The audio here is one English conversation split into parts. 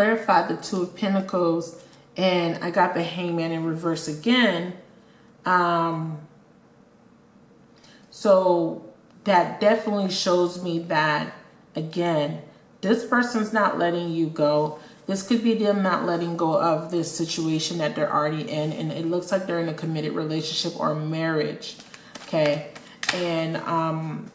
clarified the Two of Pentacles and I got the Hangman in reverse again. So that definitely shows me that, again, this person's not letting you go. This could be them not letting go of this situation that they're already in. And it looks like they're in a committed relationship or marriage. Okay. And,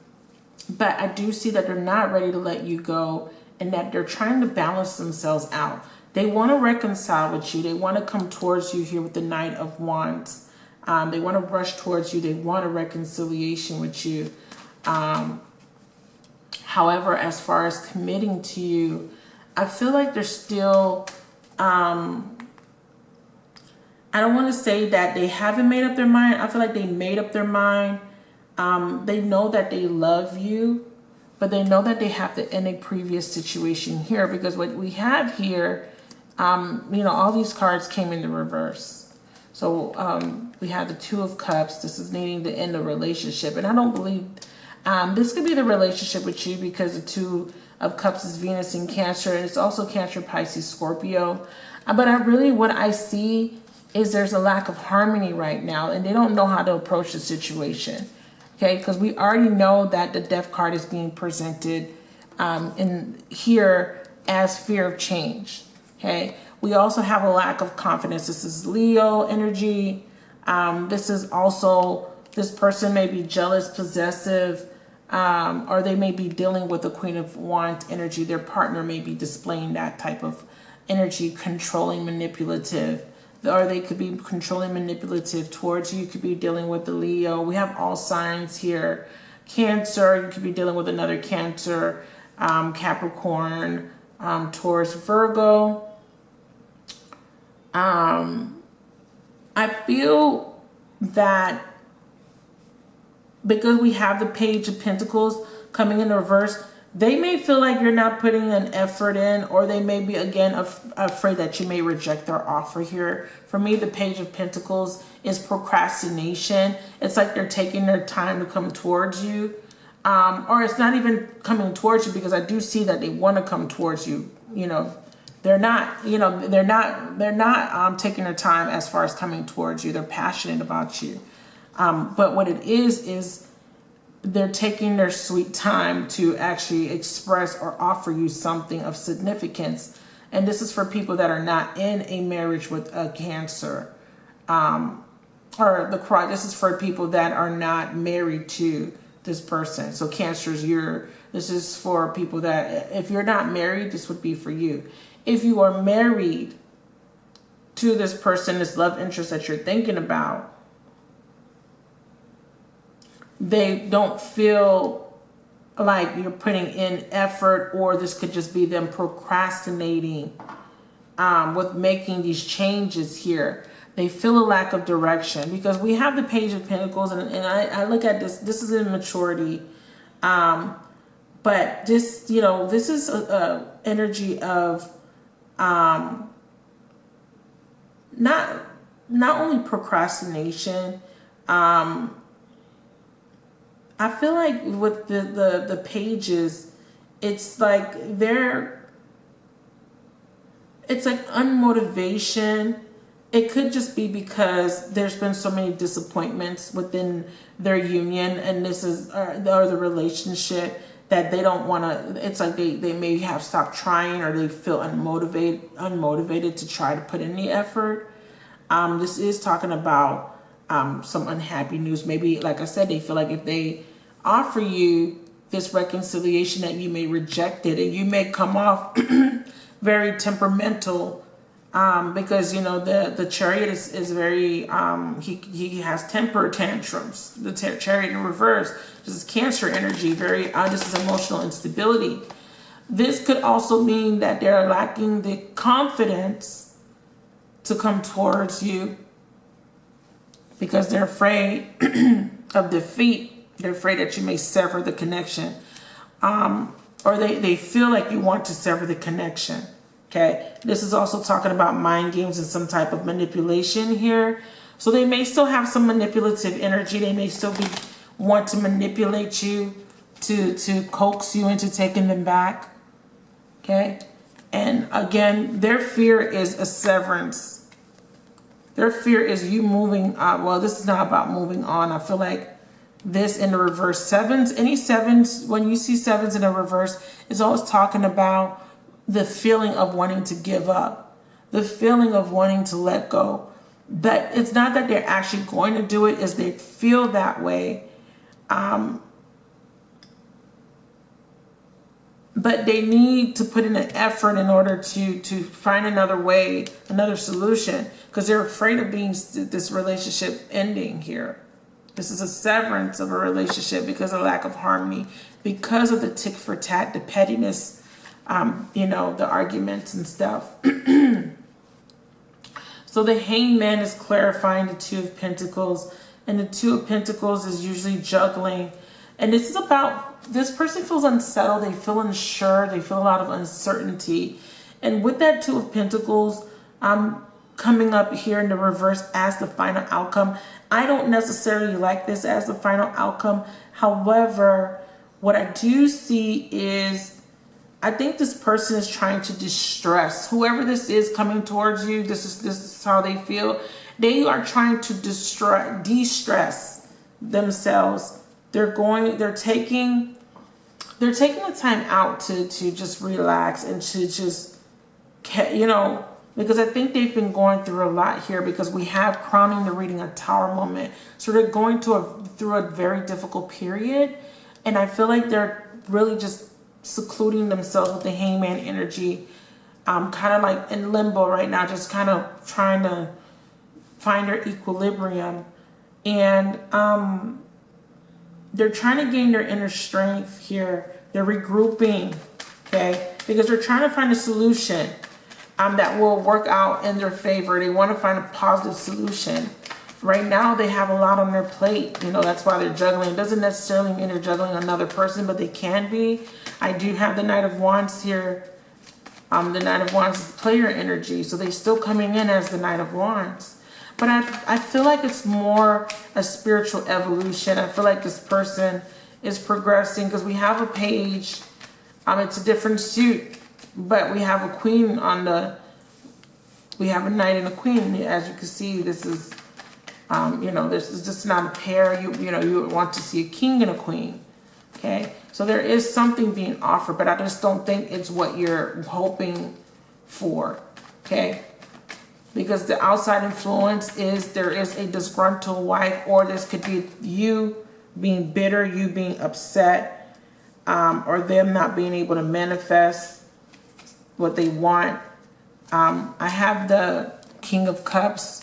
but I do see that they're not ready to let you go and that they're trying to balance themselves out. They want to reconcile with you. They want to come towards you here with the Knight of Wands. They want to rush towards you. They want a reconciliation with you. However, as far as committing to you, I feel like they're still, I don't want to say that they haven't made up their mind. I feel like they made up their mind. They know that they love you, but they know that they have to end a previous situation here, because what we have here, you know, all these cards came in the reverse. So we have the Two of Cups. This is needing to end a relationship. And I don't believe this could be the relationship with you, because the Two of Cups is Venus in Cancer. And it's also Cancer, Pisces, Scorpio. But what I see is there's a lack of harmony right now. And they don't know how to approach the situation. Okay, because we already know that the Death card is being presented in here as fear of change. Okay, we also have a lack of confidence. This is Leo energy. This is also, this person may be jealous, possessive, or they may be dealing with the Queen of Wands energy. Their partner may be displaying that type of energy, controlling, manipulative. Or they could be controlling, manipulative towards you. You could be dealing with the Leo. We have all signs here. Cancer, you could be dealing with another Cancer, Capricorn, Taurus, Virgo. I feel that because we have the Page of Pentacles coming in the reverse, they may feel like you're not putting an effort in, or they may be, again, afraid that you may reject their offer here. For me, the Page of Pentacles is procrastination. It's like they're taking their time to come towards you. Or it's not even coming towards you, because I do see that they want to come towards you. You know, they're not taking their time as far as coming towards you. They're passionate about you. But what it is they're taking their sweet time to actually express or offer you something of significance. And this is for people that are not in a marriage with a Cancer. This is for people that are not married to this person. So Cancers, this is for people that, if you're not married, this would be for you. If you are married to this person, this love interest that you're thinking about, they don't feel like you're putting in effort, or this could just be them procrastinating with making these changes here. They feel a lack of direction, because we have the Page of Pentacles, and I look at this is immaturity. But this, you know, this is a energy of not only procrastination, I feel like with the pages, it's like it's like unmotivation. It could just be because there's been so many disappointments within their union, and this is or the relationship, that they don't want to, it's like they may have stopped trying, or they feel unmotivated to try to put in the effort. This is talking about some unhappy news. Maybe, like I said, they feel like if they offer you this reconciliation, that you may reject it, and you may come off very temperamental, because, you know, the Chariot is very, he has temper tantrums. The Chariot in reverse, this is Cancer energy, very, this is emotional instability. This could also mean that they're lacking the confidence to come towards you, because they're afraid of defeat. They're afraid that you may sever the connection. Or they feel like you want to sever the connection. Okay. This is also talking about mind games and some type of manipulation here. So they may still have some manipulative energy. They may still want to manipulate you to coax you into taking them back. Okay. And again, their fear is a severance. Their fear is you moving, well, this is not about moving on. I feel like this in the reverse. Sevens, any sevens, when you see sevens in the reverse, it's always talking about the feeling of wanting to give up, the feeling of wanting to let go. But it's not that they're actually going to do it, is they feel that way. But they need to put in an effort in order to find another way, another solution, because they're afraid of being this relationship ending here. This is a severance of a relationship because of lack of harmony, because of the tick for tat, the pettiness, the arguments and stuff. So the Hangman is clarifying the Two of Pentacles, and the Two of Pentacles is usually juggling. And this is about, this person feels unsettled, they feel unsure, they feel a lot of uncertainty. And with that Two of Pentacles coming up here in the reverse as the final outcome, I don't necessarily like this as the final outcome. However, what I do see is, I think this person is trying to distress whoever this is coming towards you. This is how they feel. They are trying to de-stress themselves. They're taking the time out to just relax and to just, because I think they've been going through a lot here, because we have crowning the reading a Tower moment. So they're going through a very difficult period. And I feel like they're really just secluding themselves with the Hangman energy, kind of like in limbo right now, just kind of trying to find their equilibrium. And they're trying to gain their inner strength here. They're regrouping, okay? Because they're trying to find a solution that will work out in their favor. They want to find a positive solution. Right now, they have a lot on their plate. That's why they're juggling. It doesn't necessarily mean they're juggling another person, but they can be. I do have the Knight of Wands here. The Knight of Wands is player energy, so they're still coming in as the Knight of Wands. But I feel like it's more a spiritual evolution. I feel like this person is progressing, because we have a page. It's a different suit, but we have a queen we have a knight and a queen. As you can see, this is, this is just not a pair. You would want to see a king and a queen. Okay, so there is something being offered, but I just don't think it's what you're hoping for. Okay, because the outside influence is, there is a disgruntled wife, or this could be you being bitter, you being upset, or them not being able to manifest what they want. I have the King of Cups.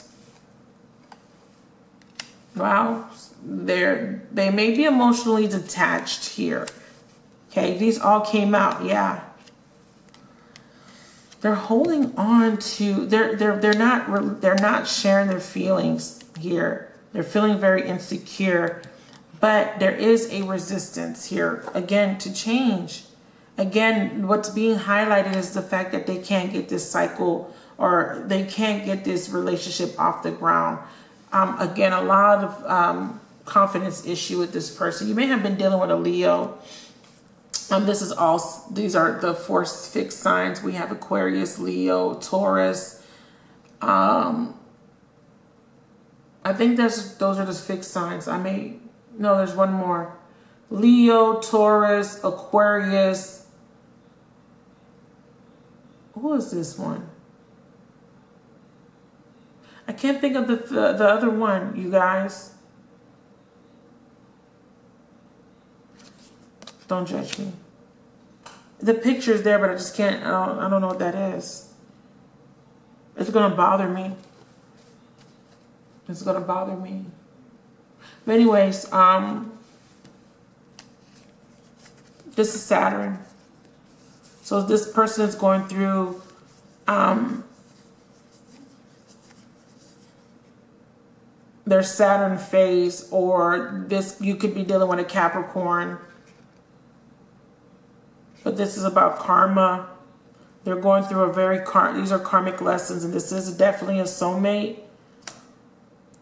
Wow, they may be emotionally detached here. Okay, these all came out, yeah. They're holding on to, they're not sharing their feelings here. They're feeling very insecure, but there is a resistance here, again, to change. Again, what's being highlighted is the fact that they can't get this cycle, or they can't get this relationship off the ground. Again, a lot of confidence issue with this person. You may have been dealing with a Leo. These are the 4 fixed signs. We have Aquarius, Leo, Taurus. I think those are the fixed signs. No, there's one more. Leo, Taurus, Aquarius. Who is this one? I can't think of the other one, you guys. Don't judge me. The picture's there, but I just can't, I don't know what that is. It's gonna bother me. It's gonna bother me. But anyways, this is Saturn. So this person is going through their Saturn phase, or you could be dealing with a Capricorn. But this is about karma. They're going through these are karmic lessons, and this is definitely a soulmate.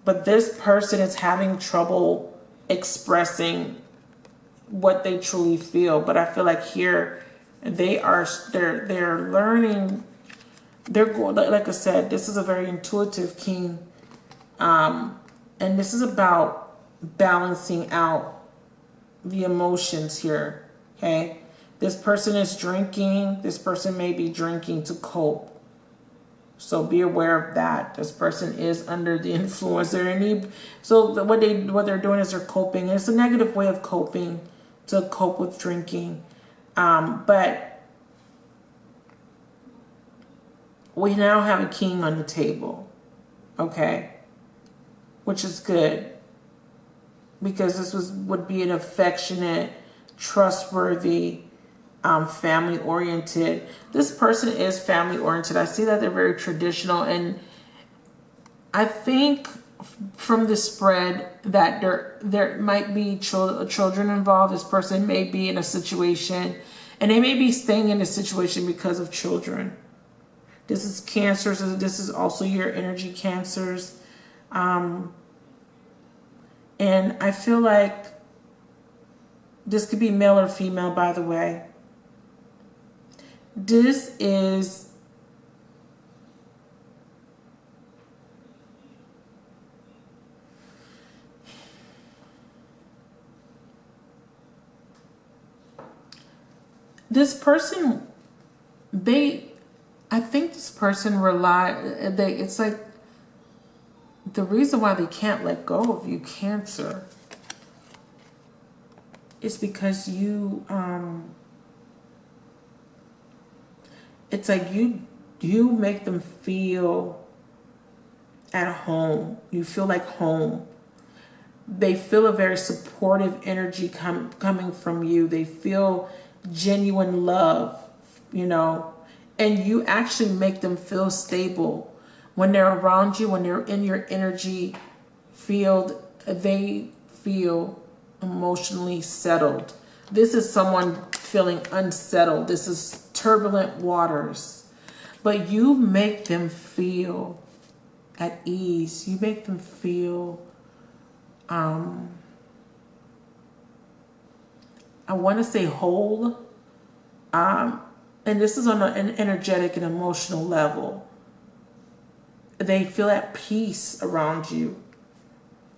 But this person is having trouble expressing what they truly feel. But I feel like here, They're learning. They're going, like I said, this is a very intuitive king. And this is about balancing out the emotions here. Okay. This person is drinking. This person may be drinking to cope. So be aware of that. This person is under the influence. So what they're doing is they're coping. It's a negative way of coping, to cope with drinking. But we now have a king on the table. Okay. Which is good. Because this would be an affectionate, trustworthy, family oriented. This person is family oriented. I see that they're very traditional, and I think from the spread that there might be children involved. This person may be in a situation, and they may be staying in a situation because of children. This is Cancer, so this is also your energy, Cancers. And I feel like this could be male or female, by the way. This person, I think this person it's like the reason why they can't let go of you, Cancer, is because you, it's like you make them feel at home. You feel like home. They feel a very supportive energy coming from you. They feel genuine love, and you actually make them feel stable. When they're around you, when they're in your energy field, they feel emotionally settled. This is someone feeling unsettled. This is turbulent waters. But you make them feel at ease. You make them feel, I want to say whole. And this is on an energetic and emotional level. They feel at peace around you.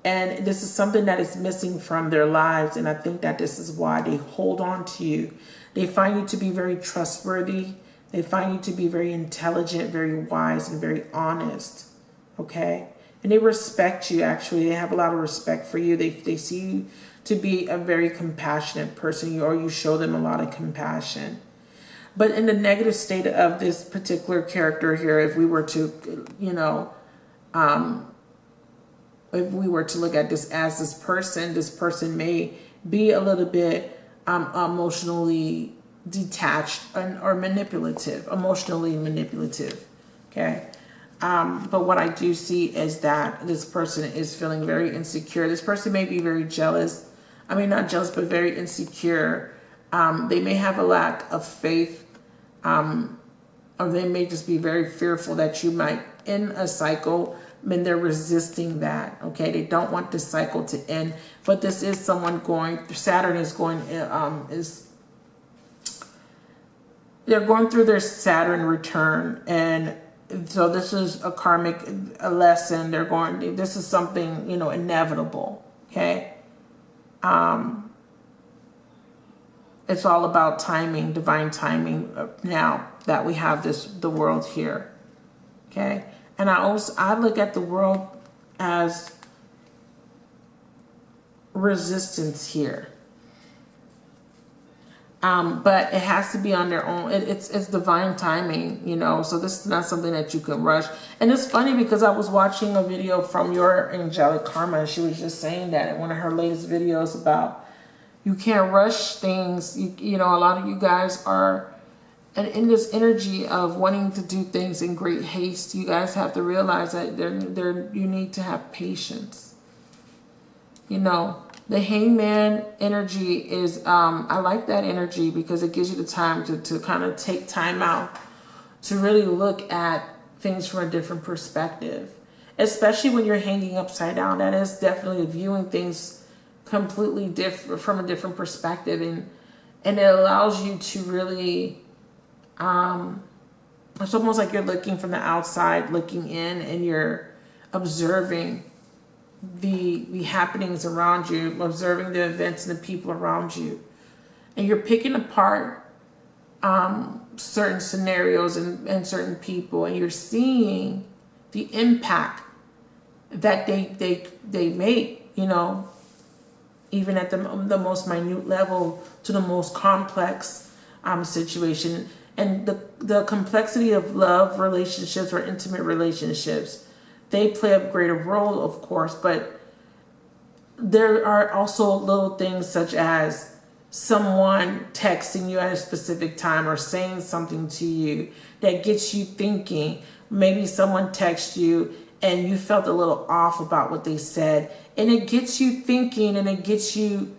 And this is something that is missing from their lives. And I think that this is why they hold on to you. They find you to be very trustworthy. They find you to be very intelligent, very wise, and very honest. Okay? And they respect you, actually. They have a lot of respect for you. They see you to be a very compassionate person, or you show them a lot of compassion. But in the negative state of this particular character here, if we were to, if we were to look at this as this person may be a little bit emotionally detached or manipulative, emotionally manipulative. Okay. But what I do see is that this person is feeling very insecure. This person may be very jealous. I mean, not jealous, but very insecure. They may have a lack of faith, or they may just be very fearful that you might end a cycle, and they're resisting that. Okay, they don't want this cycle to end. But this is someone Saturn is they're going through their Saturn return, and so this is a karmic lesson. This is something, inevitable. Okay. It's all about timing, divine timing now that we have the world here. Okay. And I look at the world as resistance here. But it has to be on their own. It's divine timing, so this is not something that you can rush. And it's funny because I was watching a video from your angelic karma, and she was just saying that in one of her latest videos about you can't rush things. A lot of you guys are in this energy of wanting to do things in great haste. You guys have to realize that you need to have patience. The hangman energy is, I like that energy because it gives you the time to kind of take time out to really look at things from a different perspective, especially when you're hanging upside down. That is definitely viewing things completely different, from a different perspective. And it allows you to really, it's almost like you're looking from the outside, looking in, and you're observing the happenings around you, observing the events and the people around you. And you're picking apart certain scenarios and certain people, and you're seeing the impact that they make, you know, even at the most minute level to the most complex situation. And the complexity of love relationships or intimate relationships, they play a greater role, of course, but there are also little things such as someone texting you at a specific time or saying something to you that gets you thinking. Maybe someone texts you and you felt a little off about what they said, and it gets you thinking, and it gets you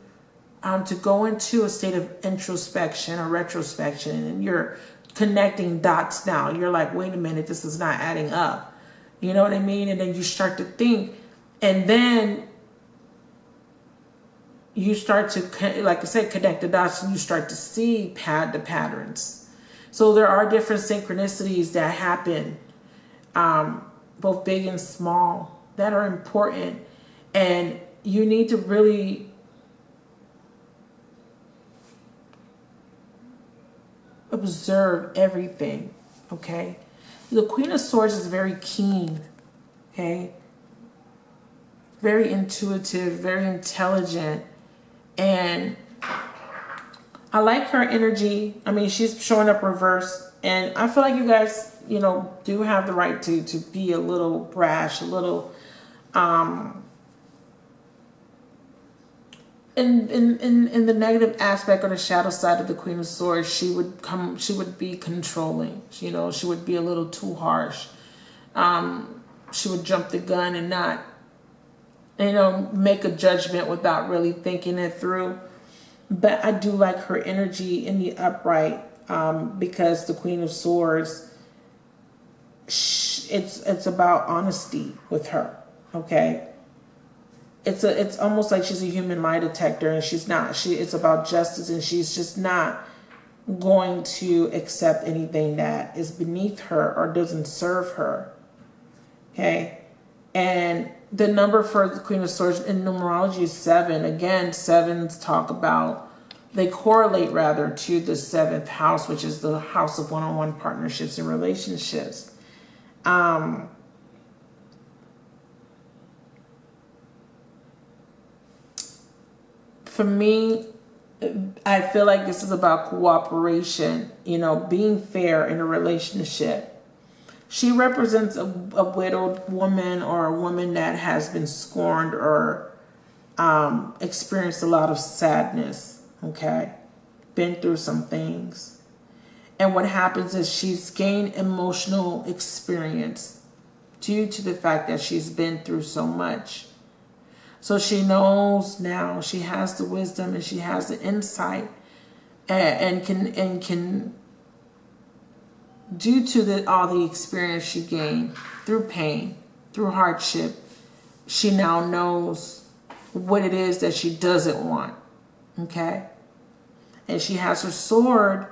to go into a state of introspection or retrospection, and you're connecting dots now. You're like, wait a minute, this is not adding up. You know what I mean? And then you start to think, and then you start to, like I said, connect the dots, and you start to see the patterns. So there are different synchronicities that happen, both big and small, that are important. And you need to really observe everything, okay? The Queen of Swords is very keen, okay? Very intuitive, very intelligent. And I like her energy. I mean, she's showing up reverse. And I feel like you guys, you know, do have the right to be a little brash, a little in the negative aspect or the shadow side of the Queen of Swords. She would be controlling. You know, she would be a little too harsh. She would jump the gun and not, you know, make a judgment without really thinking it through. But I do like her energy in the upright, because the Queen of Swords, it's about honesty with her, okay? It's almost like she's a human lie detector, and it's about justice, and she's just not going to accept anything that is beneath her or doesn't serve her, okay? And the number for the Queen of Swords in numerology is 7. Again, 7s talk about, they correlate rather to the 7th house, which is the house of one-on-one partnerships and relationships. For me, I feel like this is about cooperation, you know, being fair in a relationship. She represents a widowed woman, or a woman that has been scorned or experienced a lot of sadness, okay? Been through some things. And what happens is she's gained emotional experience due to the fact that she's been through so much. So she knows now, she has the wisdom and she has the insight, and can due to all the experience she gained through pain, through hardship, she now knows what it is that she doesn't want, okay? And she has her sword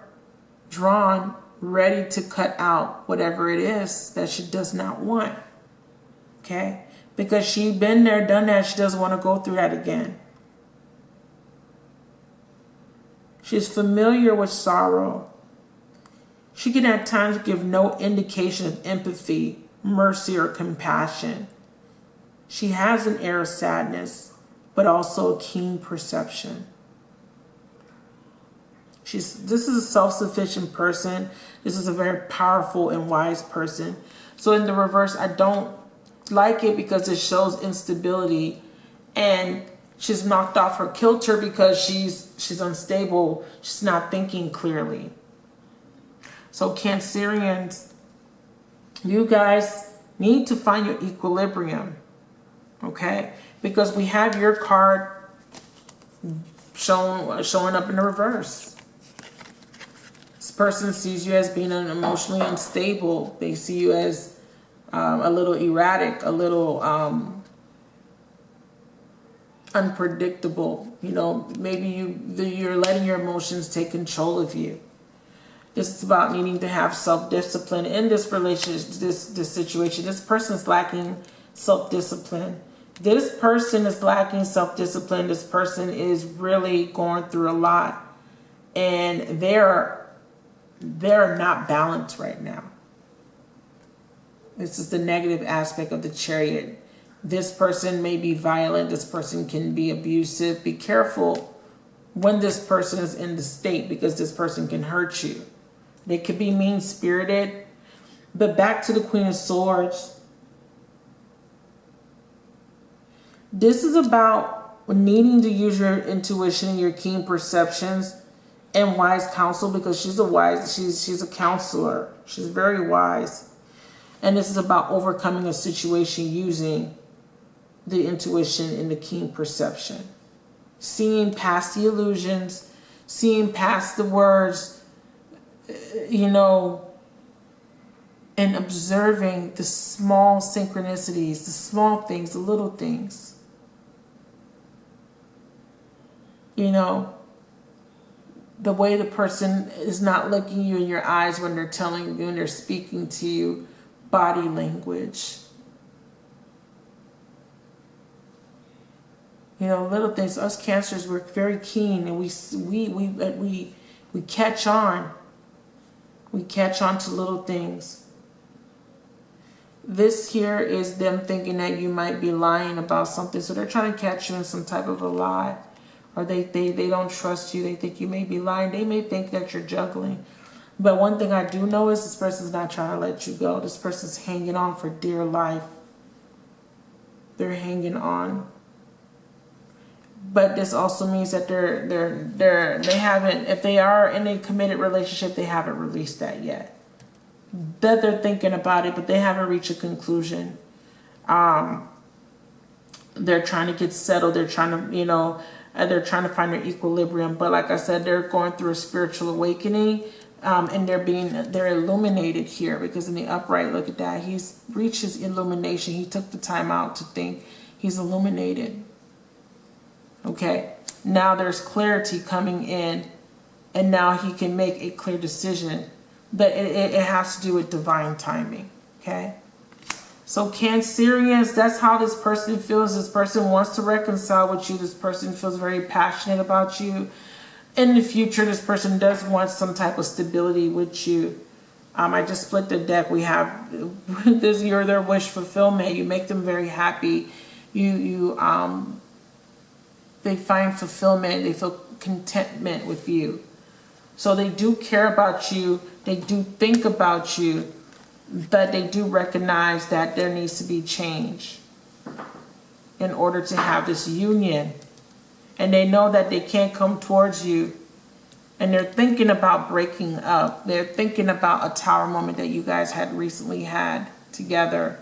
drawn, ready to cut out whatever it is that she does not want, okay? Because she's been there, done that. She doesn't want to go through that again. She's familiar with sorrow. She can at times give no indication of empathy, mercy, or compassion. She has an air of sadness, but also a keen perception. This is a self-sufficient person. This is a very powerful and wise person. So in the reverse, I don't like it because it shows instability, and she's knocked off her kilter because she's unstable. She's not thinking clearly. So Cancerians, you guys need to find your equilibrium, okay? Because we have your card showing up in the reverse. This person sees you as being emotionally unstable. They see you as a little erratic, a little unpredictable. You know, maybe you're letting your emotions take control of you. This is about needing to have self-discipline in this relationship, this situation. This person's lacking self-discipline. This person is lacking self-discipline. This person is really going through a lot, and they're not balanced right now. This is the negative aspect of the Chariot. This person may be violent. This person can be abusive. Be careful when this person is in the state, because this person can hurt you. They could be mean-spirited. But back to the Queen of Swords. This is about needing to use your intuition and your keen perceptions and wise counsel, because she's a counselor. She's very wise. And this is about overcoming a situation using the intuition and the keen perception. Seeing past the illusions, seeing past the words, you know, and observing the small synchronicities, the small things, the little things. You know, the way the person is not looking you in your eyes when they're telling you and they're speaking to you, body language. You know, little things. Us Cancers, we're very keen, and we catch on. We catch on to little things. This here is them thinking that you might be lying about something, so they're trying to catch you in some type of a lie, or they don't trust you. They think you may be lying. They may think that you're juggling. But one thing I do know is this person's not trying to let you go. This person's hanging on for dear life. They're hanging on. But this also means that they haven't, if they are in a committed relationship, they haven't released that yet. That they're thinking about it, but they haven't reached a conclusion. They're trying to get settled. They're trying to, you know, they're trying to find their equilibrium. But like I said, they're going through a spiritual awakening. And they're illuminated here, because in the upright, look at that. He's reached his illumination. He took the time out to think. He's illuminated. Okay. Now there's clarity coming in, and now he can make a clear decision. But it has to do with divine timing. Okay. So Cancerians, that's how this person feels. This person wants to reconcile with you. This person feels very passionate about you. In the future, this person does want some type of stability with you. I just split the deck. We have this, you're their wish fulfillment. You make them very happy. They find fulfillment. They feel contentment with you. So they do care about you. They do think about you, but they do recognize that there needs to be change in order to have this union. And they know that they can't come towards you. And they're thinking about breaking up. They're thinking about a tower moment that you guys had recently had together.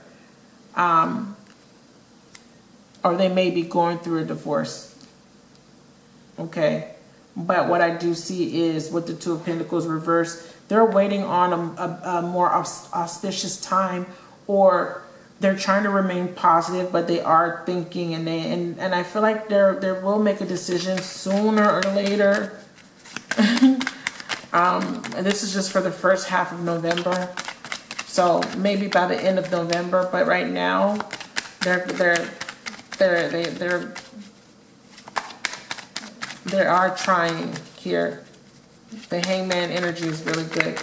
Or they may be going through a divorce. Okay. But what I do see is with the Two of Pentacles reversed, they're waiting on a more auspicious time, or they're trying to remain positive, but they are thinking, and I feel like they will make a decision sooner or later. And this is just for the first half of November, so maybe by the end of November. But right now, they are trying here. The Hangman energy is really good.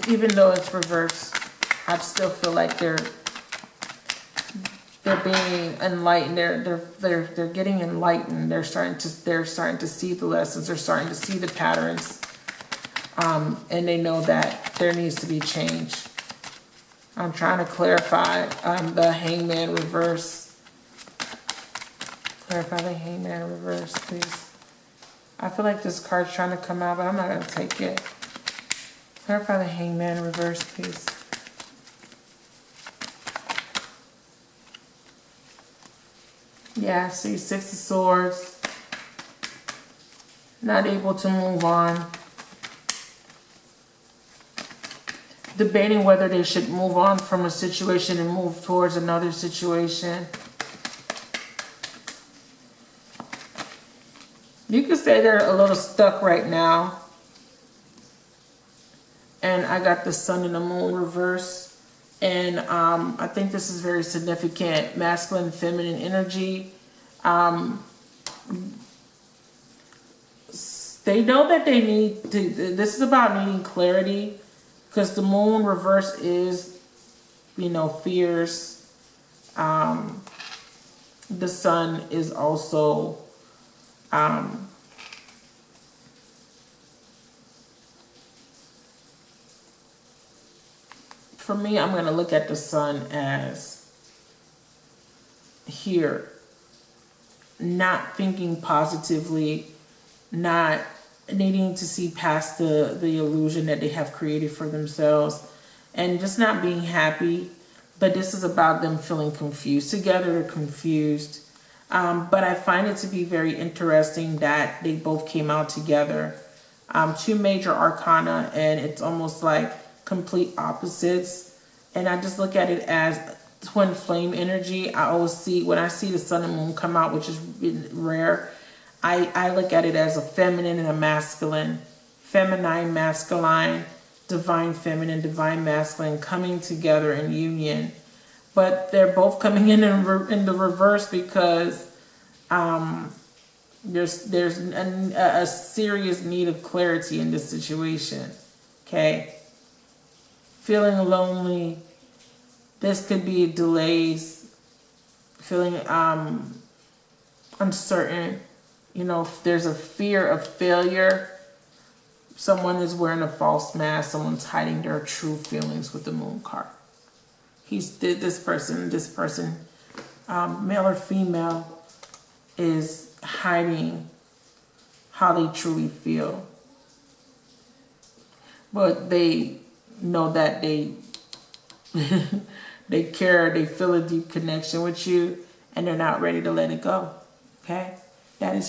Even though it's reversed, I still feel like they're being enlightened. They're getting enlightened. They're starting to see the lessons. They're starting to see the patterns, and they know that there needs to be change. I'm trying to clarify the Hangman reverse. Clarify the Hangman reverse, please. I feel like this card's trying to come out, but I'm not going to take it. Clarify the Hangman reverse, please. Yeah, see, Six of Swords. Not able to move on. Debating whether they should move on from a situation and move towards another situation. You could say they're a little stuck right now. And I got the sun and the moon reverse. And I think this is very significant. Masculine, feminine energy. They know that they need to, this is about needing clarity, because the moon reverse is, fears. The sun is also, for me, I'm going to look at the sun as here, not thinking positively, not needing to see past the illusion that they have created for themselves, and just not being happy. But this is about them feeling confused. Together they're confused. But I find it to be very interesting that they both came out together. Two major arcana, and it's almost like complete opposites. And I just look at it as twin flame energy. I always see, when I see the sun and moon come out, which is rare, I look at it as a feminine and a masculine. Feminine, masculine, divine feminine, divine masculine coming together in union. But they're both coming in the reverse because there's a serious need of clarity in this situation. Okay? Feeling lonely. This could be delays. Feeling uncertain. There's a fear of failure. Someone is wearing a false mask. Someone's hiding their true feelings with the moon card. This person, male or female, is hiding how they truly feel. But they know that they they care, they feel a deep connection with you, and they're not ready to let it go. Okay? That is